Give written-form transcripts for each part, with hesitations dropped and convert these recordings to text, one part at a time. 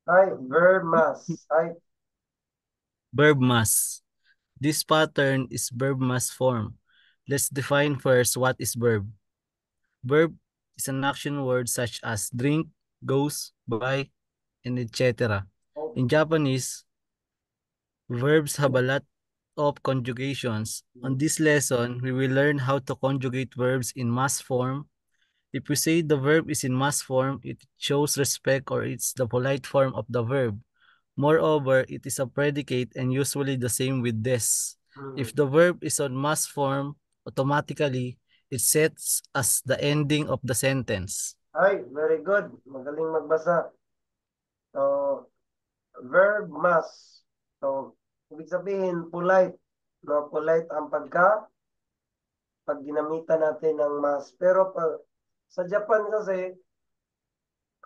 Ay, verb mass. Ay, Verb mass. This pattern is verb mass form. Let's define first what is verb. Verb is an action word such as drink, goes, buy, and etc. oh, In Japanese, verbs have a lot of conjugations. On this lesson, we will learn how to conjugate verbs in mass form. If we say the verb is in mass form, it shows respect or it's the polite form of the verb. Moreover, it is a predicate and usually the same with this. mm. If the verb is on mass form, automatically, it sets as the ending of the sentence. Ay, very good. Magaling magbasa. So, verb mass. So, ibig sabihin, polite. No, polite ang pag ginamitan natin ng mass. Pero sa Japan kasi,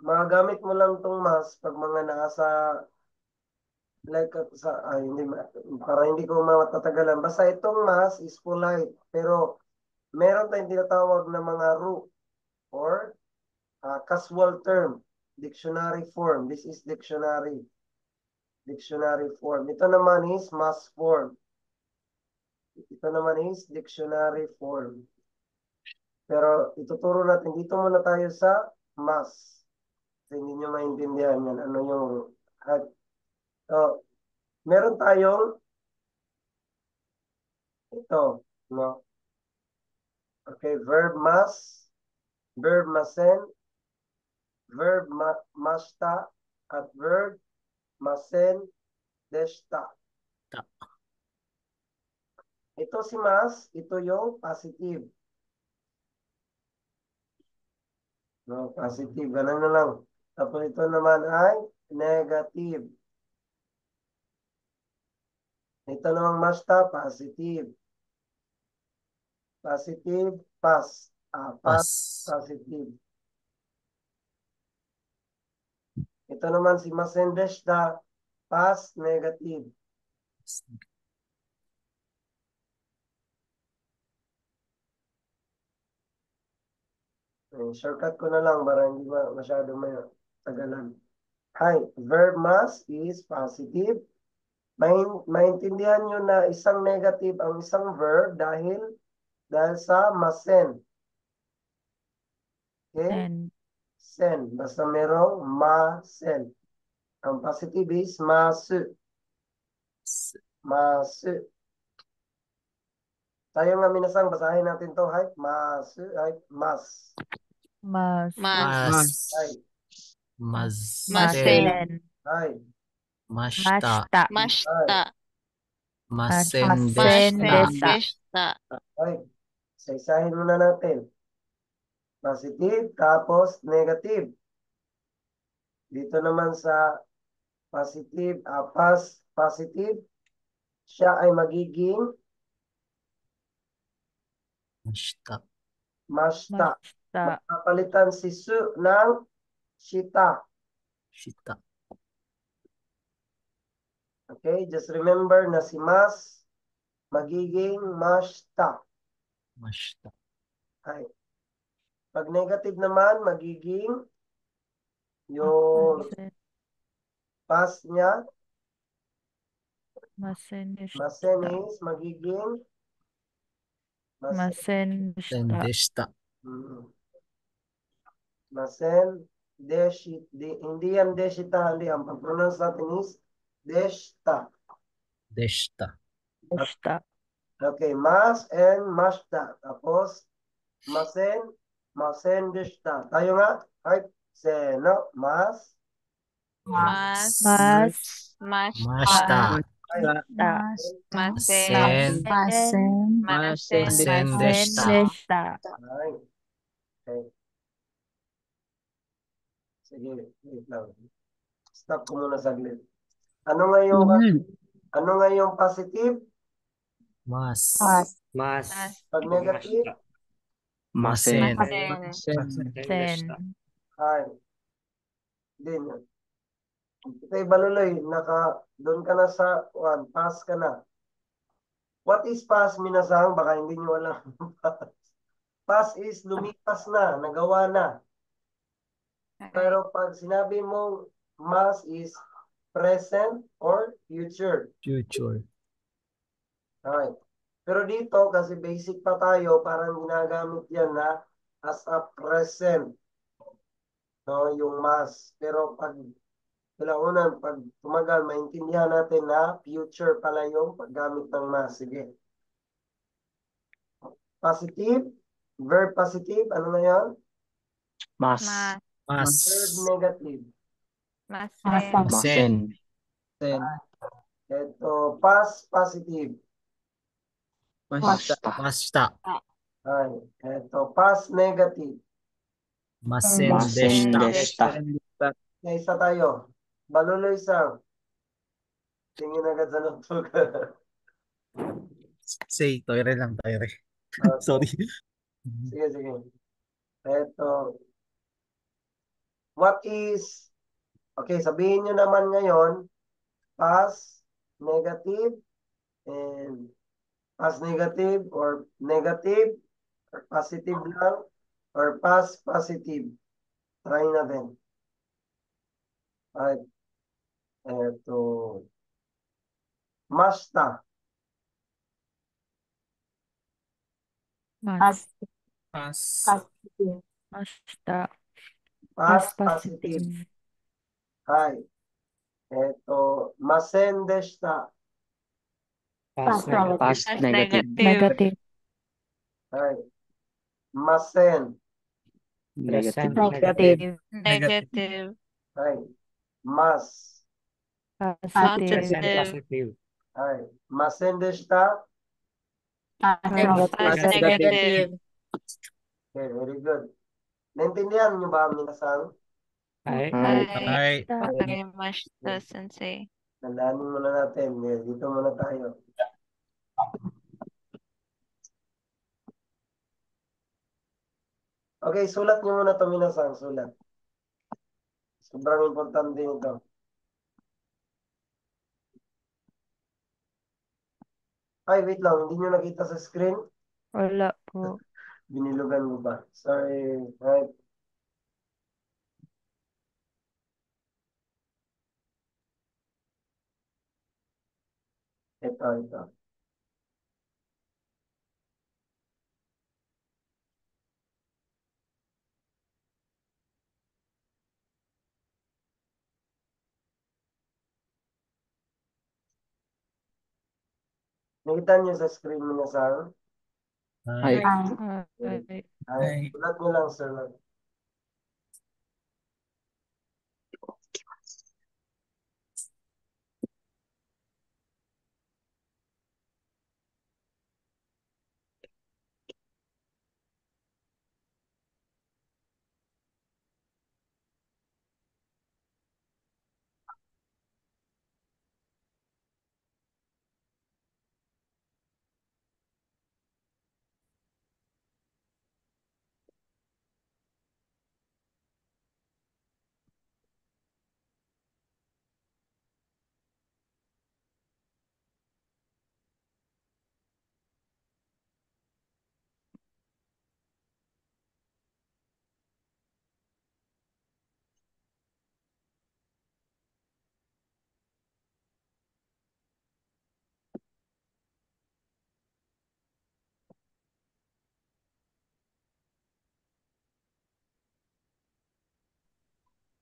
magagamit mo lang tong mass pag mga nasa like hindi para hindi ko matatagalan. Basta itong mass is polite. Pero meron tayong tinatawag na mga ru or casual term, dictionary form. This is dictionary form. Ito naman is mass form. Ito naman is dictionary form. Pero ituturo natin, dito muna tayo sa mass. Kasi hindi nyo maintindihan yan. Ano yung so, meron tayong ito, no? Okay, verb mass, verb masen, verb masta, at verb masen desta. Ta. Ito si mas, ito yung positive. No, positive, ganun na lang. Tapos ito naman ay negative. Ito namang masta, positive. Positive, pas, Pas. positive. Ito naman si masendeshda, pas, negative. Shortcut ko na lang para hindi masyado may tagalan. Hi, verb mas is positive. Maintindihan nyo na isang negative ang isang verb dahil sa masen. Okay? And Sen. Basta merong masen. Ang positive is masu. Masu. Tayo nga minasang basahin natin to. Hi, masu. Hi, mas. mas, Mas. Hi, Masen. masen, hi, Mashta. mashta, hi, Masendeshta. masendesa, hi. Isa-isahin muna natin. Positive, tapos negative. Dito naman sa positive, positive, siya ay magiging Mashta. masta. mashta, Magpapalitan si su ng shita. Shita. Okay, just remember na si mas magiging mashta. Mashta. Okay. Pag negative naman, magiging yung masen, past niya, masenesta, masenis, magiging masenesta, Sendeshta. masen, hindi yan deshita, hindi. Ang pag-pronounce natin is deshta. Deshta. deshta, Okay, mas and mashta. Tapos, masen deshta. Tayo nga, right? No, mas, mas, Mashta. ay, ta, Masen. Masendeshta. masendesta, ay. Okay. Sige, wait lang. Stop ko muna saglit. Ano nga yung, ano nga yung positive? Mas. Mas. Pag negative? Masen. sen, Ay, din. Kay Baluloy, doon ka na sa, pass ka na. What is pass, minasang? Baka hindi nyo alam. Pass is lumipas na, nagawa na. Pero pag sinabi mong mass is present or future. Future. Okay. Pero dito, kasi basic pa tayo, parang ginagamit yan na as a present. No, yung mass. Pero pag kailangan, pag tumagal, maintindihan natin na future pala yung paggamit ng mass. Sige. Positive, verb positive, ano na yan? Mas. Mas. Mas. Verb negative. Masen. Masen. Ito, past positive. Pasta. Basta. Ay, ito, past negative. Masendeshta. Masendeshta. May isa tayo. Baluloy sa. Tingin agad sa notebook. Say, toire lang, toire. Okay. Sorry. Sige, sige. Ito, what is, okay, sabihin nyo naman ngayon, past negative and past negative or positive lang or past positive. Try natin. Right. Ito, masta. Mas. Pas. Masta. Past Mas positive. positive. Hi. Ito, masendeshta. Past negative. Negative. Hi. Masen. Negative. Negative. Hi. Mas. Positive. Hi. Masendeshta. Negative. Okay, very good. Naintindihan niyo ba, minasang? Ay. Ay. Wakarimashita, sensei. Tandaanin muna natin. Dito muna tayo. Okay, sulat niyo muna ito, minasang. Sulat. Sobrang importante ito. Ay, wait lang. Hindi niyo nakita sa screen? Wala po. Binilugan mo ba? Sorry. Right. Ito. Nakita niyo sa screen mo na sa Ay. Ay. sulat niyo lang, sir.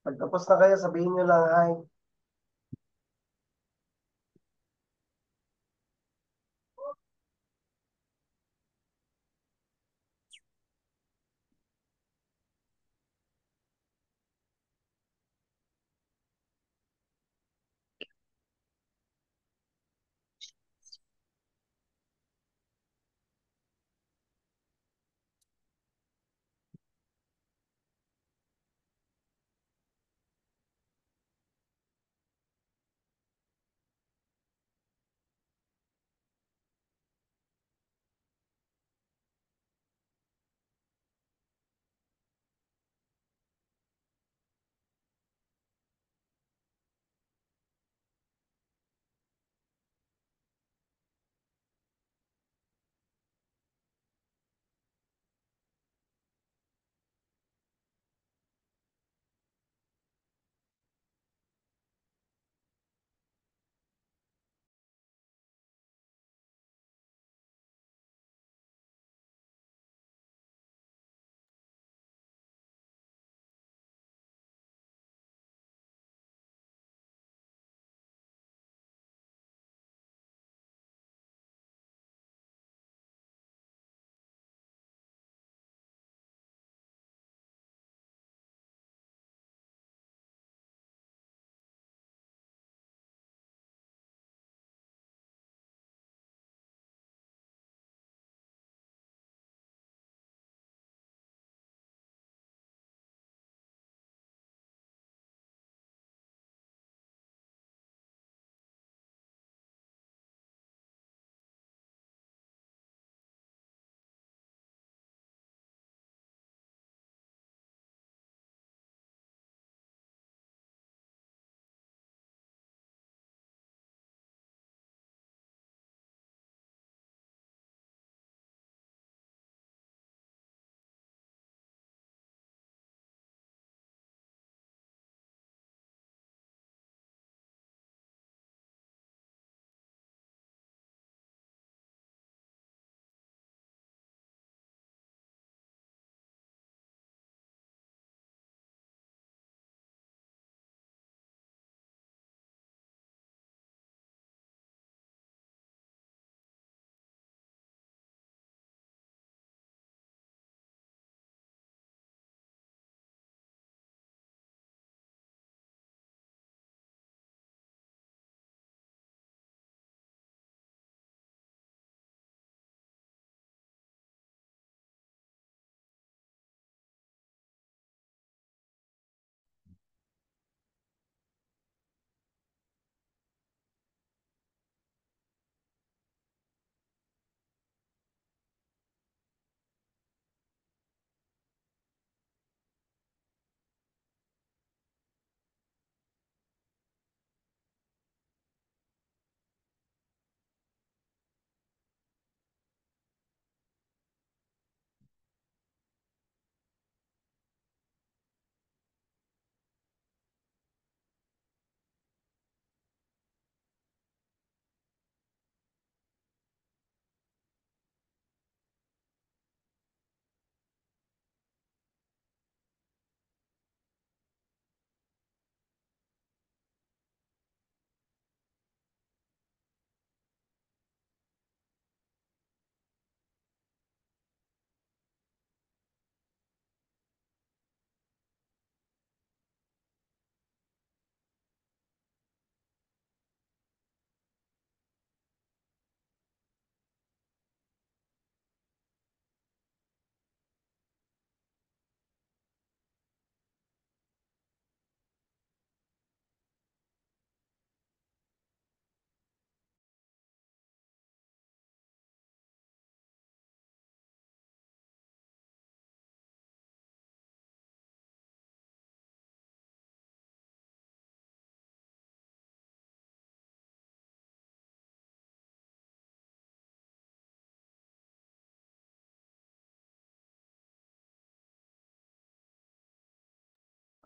Pagtapos na kayo, sabihin niyo lang, hi.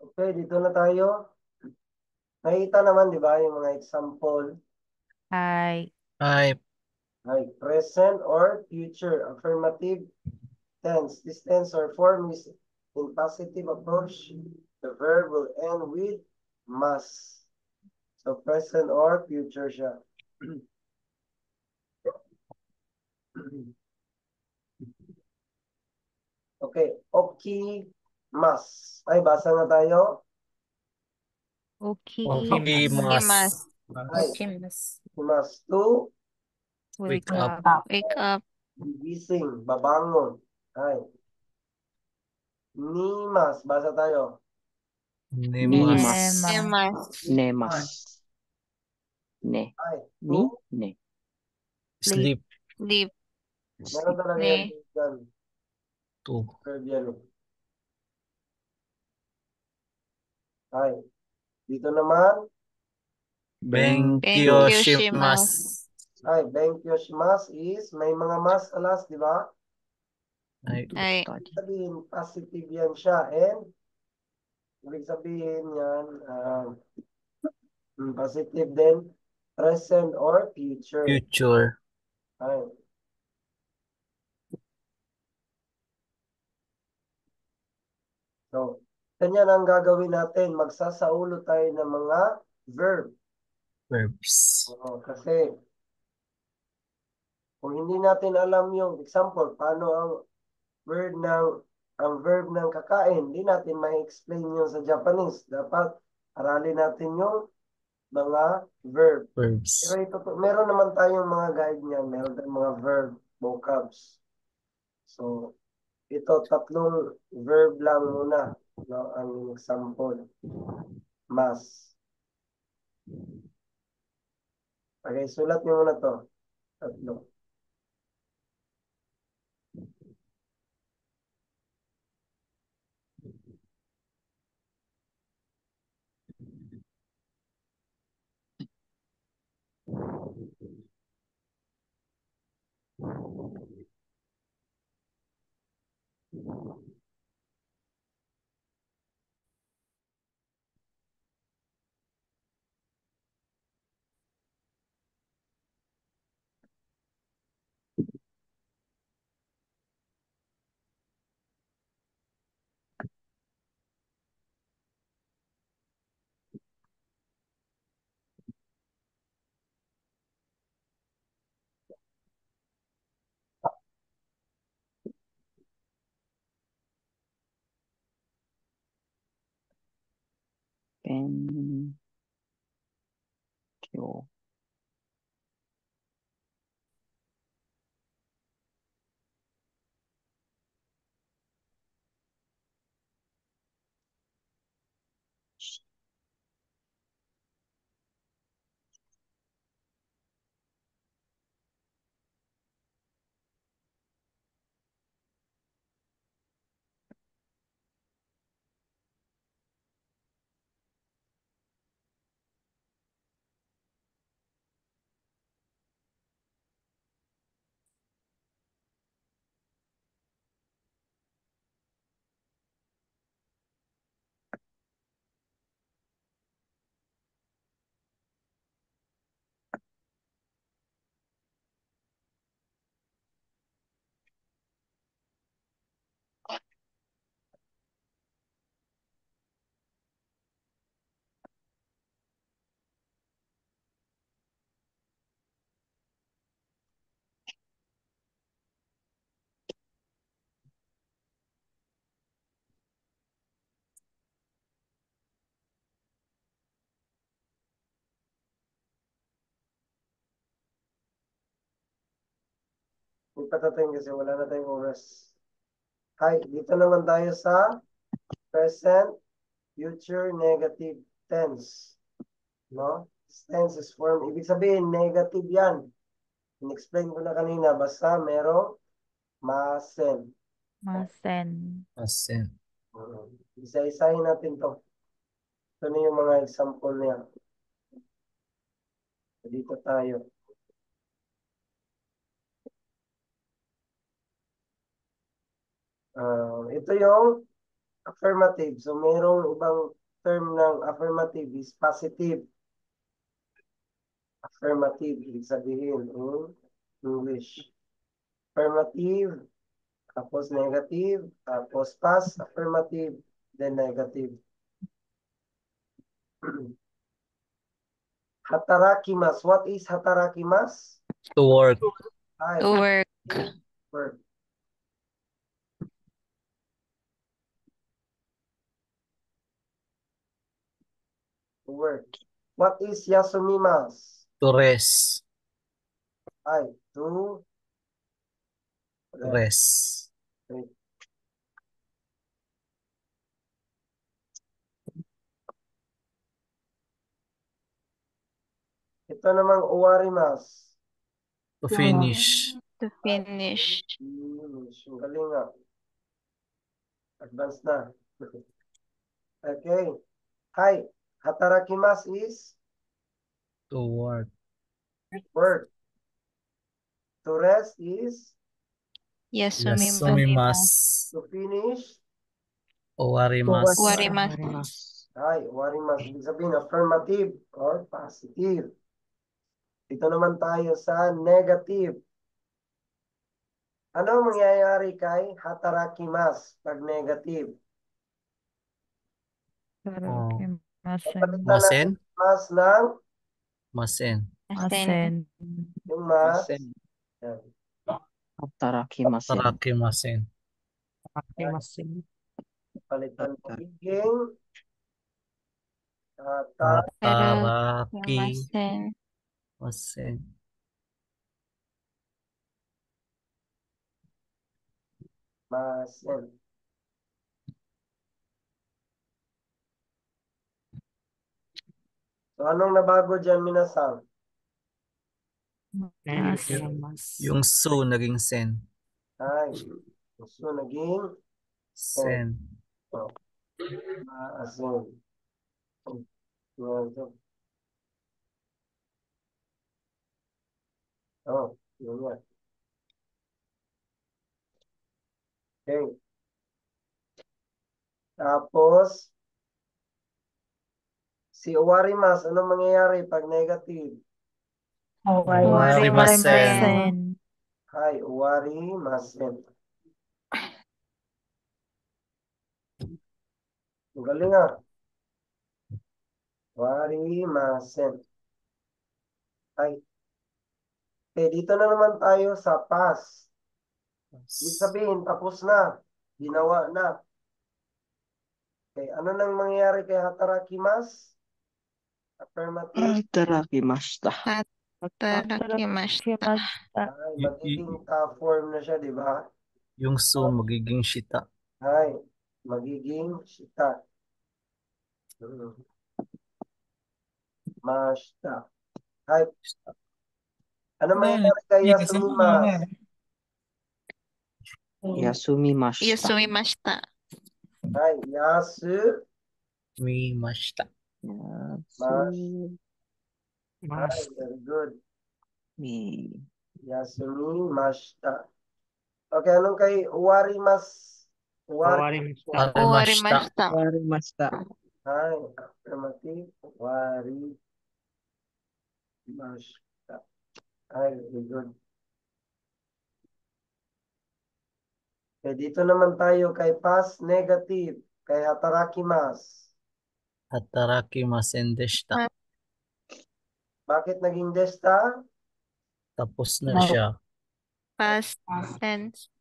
Okay, dito na tayo. Nakita naman, di ba, yung mga example. I. I. Like present or future affirmative tense. This tense or form is in positive approach. The verb will end with must. So present or future siya. Okay, okimas. Ay, basa na tayo. Okimas. Ay, okimas. To Wake up. Wake up. gising, babangon. Ay. Nimas, basa tayo. Nemas. Nemas. Ne. Ay, Ni. to, Ne. Sleep. Sleep. meron talaga Ne. yan dyan. To. Verb yan. Ay, dito naman, Benkyo shimasu. ay, benkyo shimasu is, may mga mas alas, di ba? Ay. Ay. Sabihin, positive yan siya. And, ibig sabihin yan, positive din, present or future. Future. Ay. So, ganyan ang gagawin natin. Magsasaulo tayo ng mga verb. Verbs. Oo, kasi, kung hindi natin alam yung example, paano ang verb ng kakain, hindi natin ma-explain yun sa Japanese. Dapat aralin natin yung mga verb. Verbs. Pero ito, meron naman tayong mga guide niyan. Meron tayong mga verb, vocabs. So, ito, tatlong verb lang muna. No, ang example. Mas. Okay, sulat niyo muna to. Tatlo. Pen. Kyo. Ipatatin kasi wala na tayong oras. Hi, dito naman tayo sa present, future, negative tense. No? This tense is form. Ibig sabihin, negative yan. In-explain ko na kanina, basta merong masen. Asen. Isa-isahin natin to. Ito na yung mga example niya. Dito tayo. Ito yung affirmative. So, mayroong ibang term ng affirmative is positive. Affirmative, ibig sabihin in English. Affirmative, tapos negative, tapos past affirmative, then negative. Hatarakimas. What is hatarakimas? To work. Ay, To work. work. To work. What is yasumimas? To rest. Ay, to rest. Rest. Okay. Ito namang uwarimas. To finish. To finish. Ang galing nga. Advance na. Okay. Hi. Hatarakimas is To work. work. To rest is Yasumimasu. Yasumimasu. to finish. Owarimasu. Warimasu. Hi, uwarimas. Ibig sabihin affirmative or positive. Dito naman tayo sa negative. Ano ang mangyayari kay hatarakimas pag negative? Masen. Papalitan Masen. natin mas ng Masen. Masen. yung mas. Masen. Yan. Hatarakimasen. Tarakimasen. Palitan magiging Hatarakimasen. Masen. masen. So, anong nabago dyan, minasang? Yung su naging sen. Ay, so, naging Sen. maasin. Oh, yun nga. Okay. Tapos, si Uwarimas, anong mangyayari pag negative? Warimasen. Hi, Uwarimasen. Ang galing ah. Warimasen. Ay. Okay, dito na naman tayo sa past. Ibig sabihin, tapos na. Ginawa na. Okay, ano nang mangyayari kay hatarakimas? Affirmative. Hatarakimashita. Tarakimashita. Ay, magiging form na siya, di ba? Yung su magiging shita. Ay, magiging shita. Mashita. Ay, ano mangyayari kay yasumimas? Yasumimashita. Yasumimashita. Ay, yasu. Mimashita. Yasu. Ay, very good. Mi. Yasumimashita. Okay, anong kay uwarimas? Arimashita. Owarimashita. Warimashita. Ay, affirmative. Warimashita. Ay, very good. Okay, dito naman tayo kay past negative. Kay hatarakimas. Hatarakimasen deshita. Bakit naging desta? Tapos na siya. Past tense.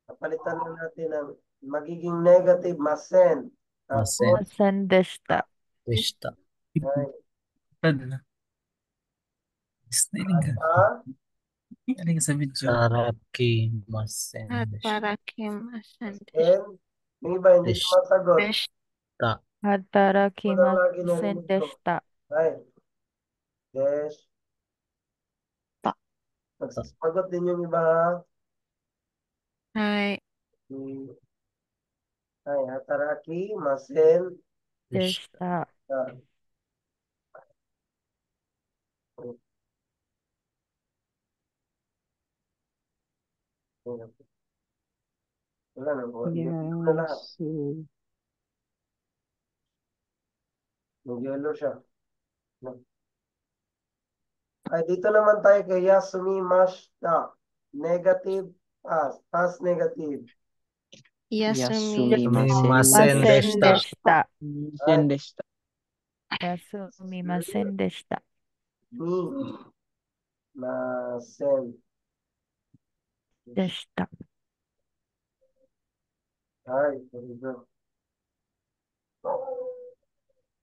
Napalitan na natin ang magiging negative, masen. Tapos, Masen Deshta. deshita. ay, Hatarakimasen At deshita. parakimasan. and yung iba hindi Deshita. sumasagot. Ito lang lagi narinig ko. Ay, yes. Magsasagot din yung iba ha. Ay, Ay, hataraki, masen. Deshita. Wala na. Wala na lahat. Yasu. Nag-yellow siya. No. Ay, dito naman tayo kay Yasumimashita. Negative, past. Past negative. Yasumi Sumimasen deshita. deshita. Sen deshita. Yasumimasen deshita. Ni. Masen. Deshita. Ay, very good.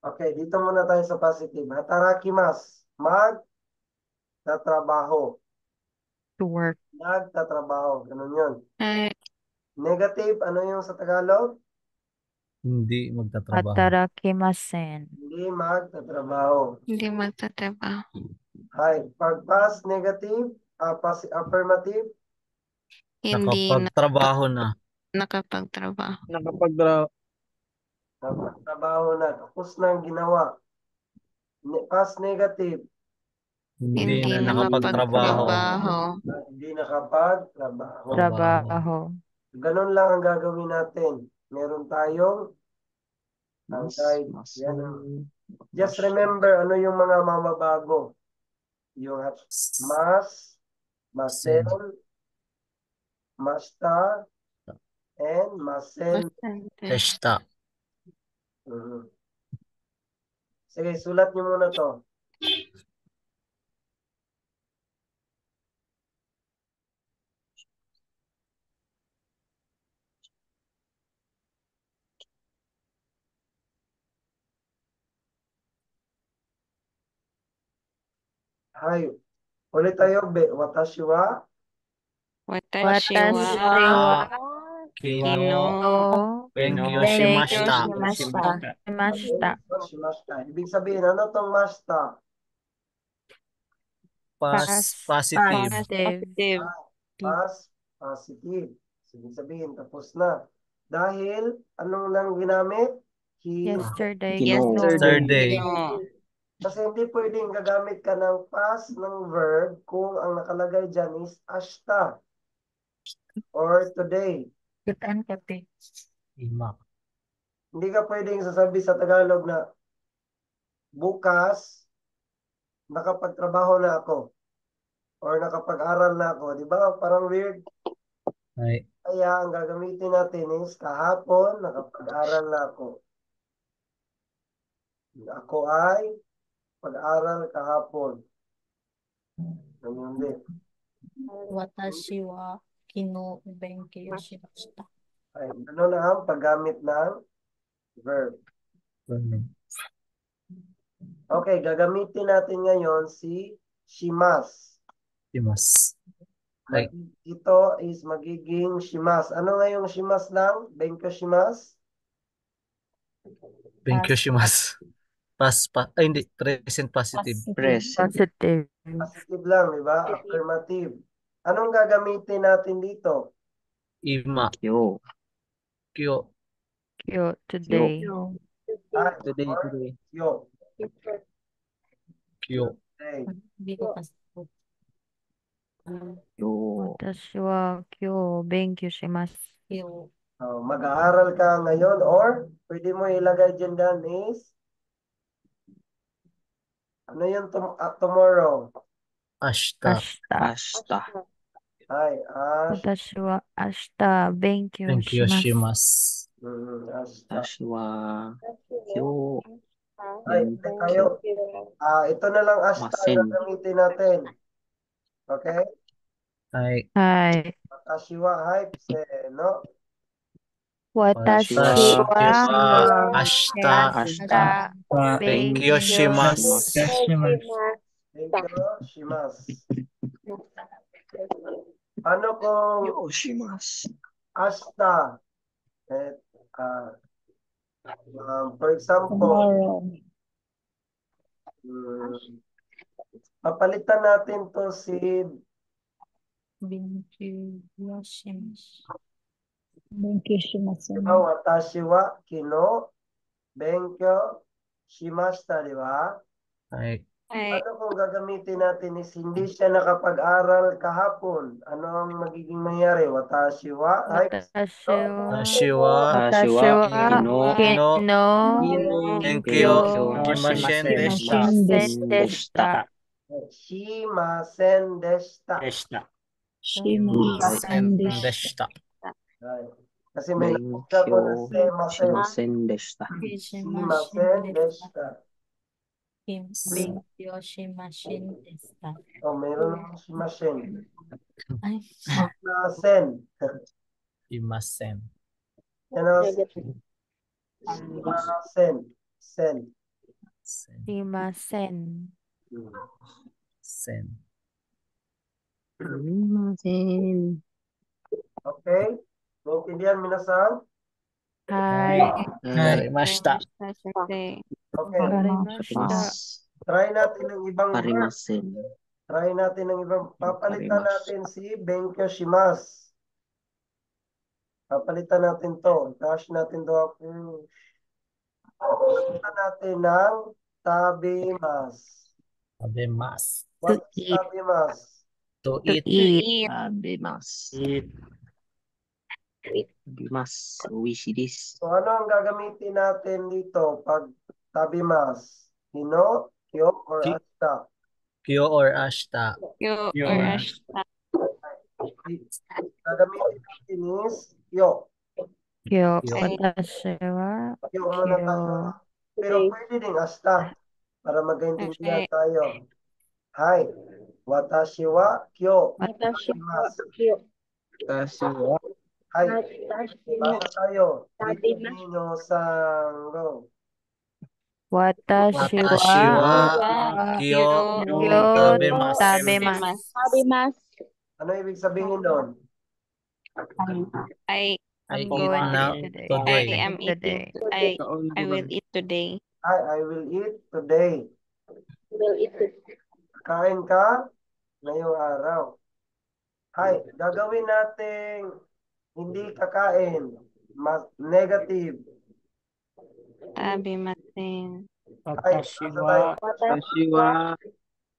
Okay, dito muna tayo sa positive. Hatarakimasu. Tatrabaho. To work. Nagtatrabaho. Ganun yun. Hi. Negative, ano yung sa Tagalog? Hindi magtatrabaho. Hatarakimasen. Hindi magtatrabaho. Hindi magtatrabaho. Hi. Pag past negative, affirmative, Hindi Nakapagtrabaho na. nakapagtrabaho. Nakapag-draw. trabaho na. Tapos na ang ginawa. Past negative, Hindi Hindi na nakapagtrabaho. nakapagtrabaho. hindi nakapagtrabaho. Trabaho. Ganun lang ang gagawin natin. Meron tayong ang guide. Yan ang just remember, ano yung mga mamabago? Yung mas, masen, masta, and masen. Deshita. Mhm. Sige, sulat niyo muna to. Hay. Ulit tayo, watashi wa Watashi Watashi wa wa Kino. Benkyo shimashita. shimashita. shimashita. Ibig sabihin, ano tong mashita? Past positive. Positive. Past positive. Ibig sabihin, tapos na. Dahil, anong lang ginamit? Yesterday. Yesterday. Kasi hindi pwedeng gagamit ka ng past ng verb kung ang nakalagay dyan is ashta or today. Ima. Hindi ka pwedeng sasabi sa Tagalog na bukas nakapagtrabaho na ako or nakapag-aral na ako. Di ba? Parang weird. Ay. Kaya ang gagamitin natin is kahapon nakapag-aral na ako. Ako ay pag-aral kahapon. Ganyan din. Watashi wa kino benkyo shimashita. Ay, ano na ang paggamit ng verb. Okay, gagamitin natin ngayon si shimas. Shimas. Ay. Ito is magiging shimas. Ano nga yung shimas lang? Benkyo shimas? Benkyo shimasu. Ay, hindi. Present positive. Present. Positive. Positive lang, di ba? Affirmative. Anong gagamitin natin dito? Ima. Yo. Kyo. Kyo. Today. Ay, Today. yo. Kyo. Okay. Hindi ko kasi. Yo. Watashi wa kyo benkyo shimasu. Yo. Mag-aaral ka ngayon or pwede mo ilagay dyan dan is ano yung tomorrow? Ashita. Ashta. Ay, Watashi wa ashita benkyo Benkyo shimasu. shimasu. Watashi wa kyo Ay, tayo. Ito na lang ashta Masen. ang gagamitin natin. Okay? Ay. Hi. Watashi wa hype no? Watashi Watashi wa ashita. ashita Benkyo shimasu. Benkyo shimasu. Ano kung Yo shimasu. ashta? For example, papalitan natin to si Benkyo shimasu. diba, watashi wa kino benkyo shimashita, di ba? Ay. Ay, Ano kung gagamitin natin is hindi siya nakapag-aral kahapon? Ano ang magiging mangyari? Watashi wa, ay, Watashi wa Tashiwa, Watashi wa kino, kino kino, benkyo shimasen deshita. shimasen deshita. shimasen deshita. Shimasen deshita. Ay, kasi may nakita ko na benkyo semasen. shimasen deshita. Shimasen deshita. Benkyo shimashin deshita. Oh, meron namang shimasen. Ay, Shimasen. Shimasen. Yan ang shimasen. Sen. Sen. Shimasen. Sen. Shimasen. Okay? Naintindihan minasan? Hai. Harimashita. sensei. Okay. Harimashita. Try natin ng ibang verb. Parimasen. Try natin ng ibang. Papalitan natin si benkyo shimasu. Papalitan natin to. Dash natin to ako. Papalitan natin ng tabimasu. Tabemas. What is eat. tabimasu? To To eat. eat. Tabimasu. Tabimasu. Wish this. So ano ang gagamitin natin dito pag tabimasu? Hino, kyo, or Ki- asta? Kyo or ashita. Yo Yo. or ashita. Gagamitin natin is kyo. Kyo. Kyo. Watashi wa Kyo muna tayo. Pero pwede ding asta para magkaintindihan Okay. tayo. Hi. Watashi wa kyo. Tabimasu. Watashi wa Hi. Basa tayo. Dito sang go. Watashi Watashi wa wa kyo kyo tabemas. tabemas. Ano ibig sabihin doon? I I I'm eat going now to eat today. today. I am eating. I will eat today. I will eat today. Kain ka ngayong araw. Hi, gagawin natin hindi kakain. Negative. Tabimasen. Hi, basa tayo. Watashi wa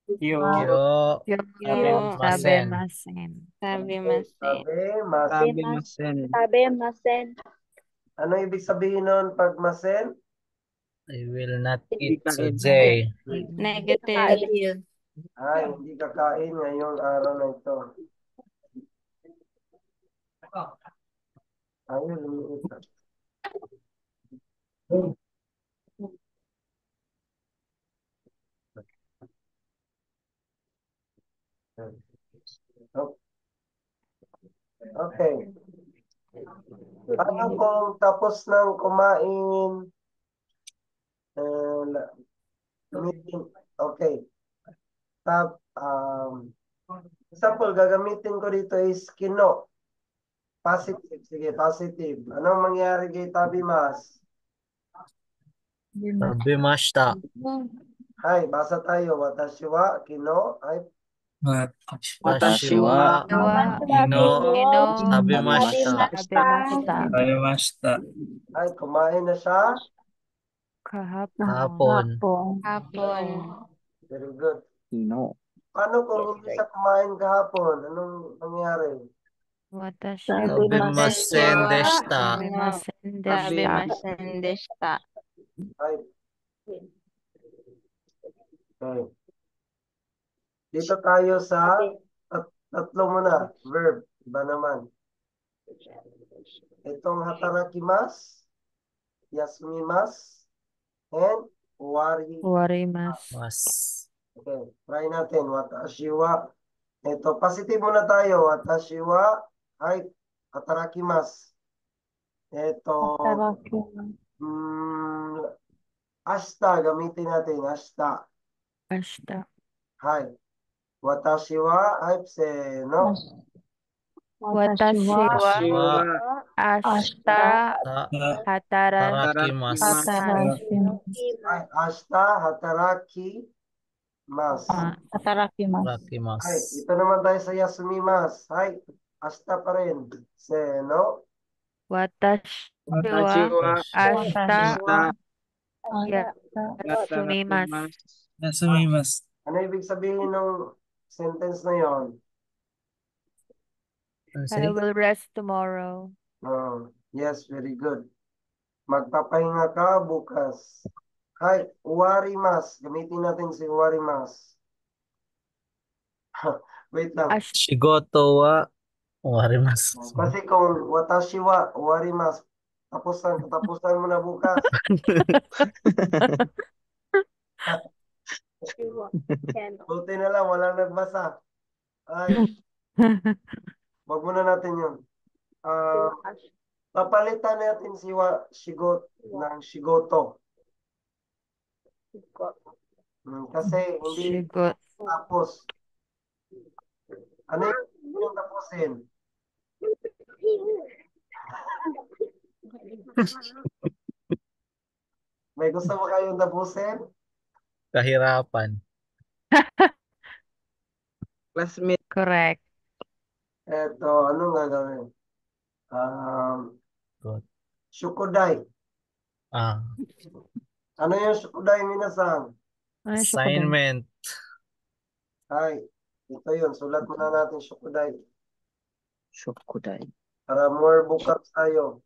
Kyo Kyo Tabimasen. tabemasen. Tabimasen. tabimasen. Ano ibig sabihin nun pag masen? I will not eat Hindi today. Negative. Ay, hindi kakain ngayong araw na ito. Ayun, lumiit. Okay. Paano kung tapos ng kumain? Okay. Example, gagamitin ko dito is kino. Positive. Sige, positive. Anong mangyari kay tabimas? Tabimashita. Hi, basa tayo. Watashi wa kino. Ay, Watashi wa kino tabimashita. Tabemashita. ay, kumain na siya. Hapon. Hapon. Very good. Hino. Paano kung hindi siya kumain kahapon? Anong nangyari? Watashi Tabimasen deshita. Tabimasen deshita. Tabimasen deshita. Ay. Okay. Dito tayo sa tatlo muna. Verb. Iba naman. Itong hatarakimas, yasumimas, and Warimasu. Mas. Okay. Try natin. Watashi wa. Ito. Positive muna tayo. Watashi wa. Ay. Hatarakimas. Ito. Ashita. Gamitin natin. Ashita. Ashita. Hi. Watashi wa. Ay. No. Watashi wa Wa ashita tarakimas. Ay. Ashita. Hataraki. Mas. Tarakimas. Ay. Ito naman tayo sa yasumimas. Ay. Ashita pa rin. No. Watashi wa ashita yasumimasu. Nasumimasu. Ano ibig sabihin ng sentence na yon? I will rest tomorrow. Yes, very good. Magpapahinga ka bukas. Hi, uwarimasu. Gamitin natin si uwarimasu. Wait lang. Shigoto wa warimasu. Kasi kung watashi wa uwarimasu, katapusan mo na bukas. Buti na lang, walang nagbasa. Ay, wag muna natin yun. Papalitan natin si ng shigoto. Kasi hindi Shigot. tapos. Ano yung tapusin? May gusto mo kayong tapusin? Kahirapan. Classmate. Correct. Eto, ano nga gawin? Good. Shukodai. Ah, Ano yung shukodai, minasan? Ano yung shokodan? assignment. Ay, ito yun. Sulat muna natin shukodai. Shokuday. Para more vocabs tayo.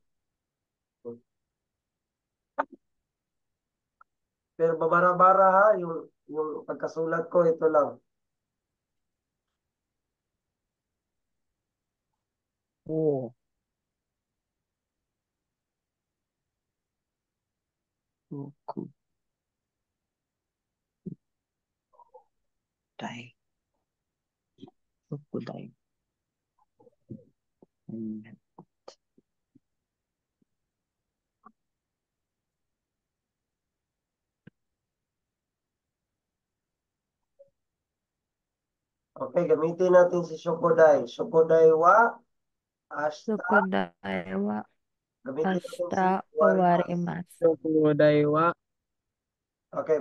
Pero babara-bara ha, yung pagkasulat ko, ito lang. Oh. Shokuday. Shokuday. Okay, gamitin natin si Shokodai. Shokodai wa ashita. Shokodai wa Gamitin natin si ashita warimasu. owarimasu. Shokuday wa. Okay,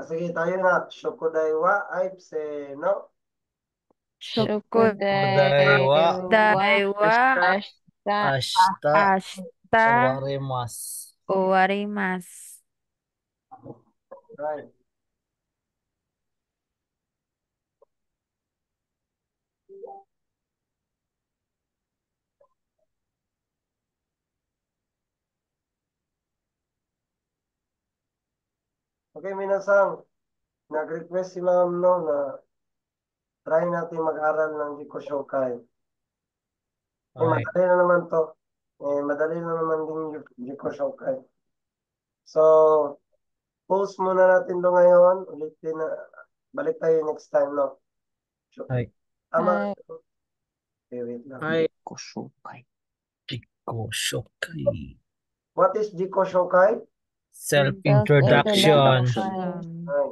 sige tayo na. Shokodai wa aipse, no? Shokodai wa Shokodai wa ashita Ashita ashita warimasu. owarimasu. Right. Okay, minasang, nag-request si ma'am no na try natin mag-aral ng Jiko Shokai. Okay. Madali na naman to. Madali na naman din yung Jiko Shokai. So, post muna natin to ngayon. Ulitin na, balik tayo next time, no? Ay. Tama. Okay, wait lang. Ay. Shokai. Jiko Shokai. What is Jiko Shokai? Self-introduction. Introduction. Ay,